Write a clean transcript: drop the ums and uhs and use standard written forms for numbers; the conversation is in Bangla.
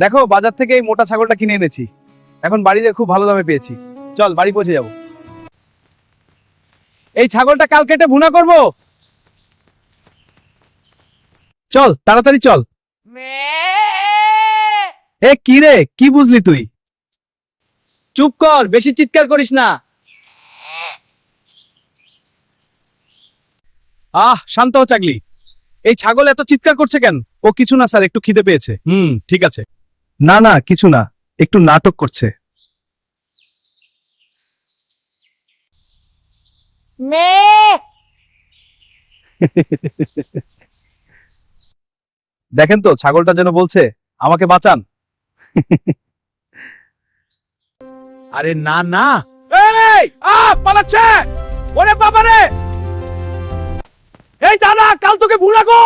দেখো বাজার থেকে এই মোটা ছাগলটা কিনে এনেছি, এখন বাড়িতে খুব ভালো দামে পেয়েছি। চল বাড়ি পৌঁছে যাব। এই ছাগলটা কাল কেটে ভুনা করব। চল তাড়াতাড়ি চল। এ কি রে, কি বুঝলি তুই? চুপ কর, বেশি চিৎকার করিস না। শান্ত হ চাগলি। এই ছাগল এত চিৎকার করছে কেন? ও কিছু না স্যার, একটু খিদে পেয়েছে। ঠিক আছে। না না কিছু না, একটু নাটক করছে। দেখেন তো ছাগলটা যেন বলছে আমাকে বাঁচান। আরে না না, এই পালাচ্ছে। ওরে বাবা রে, এই দাদা কাল তোকে ভুলাগো।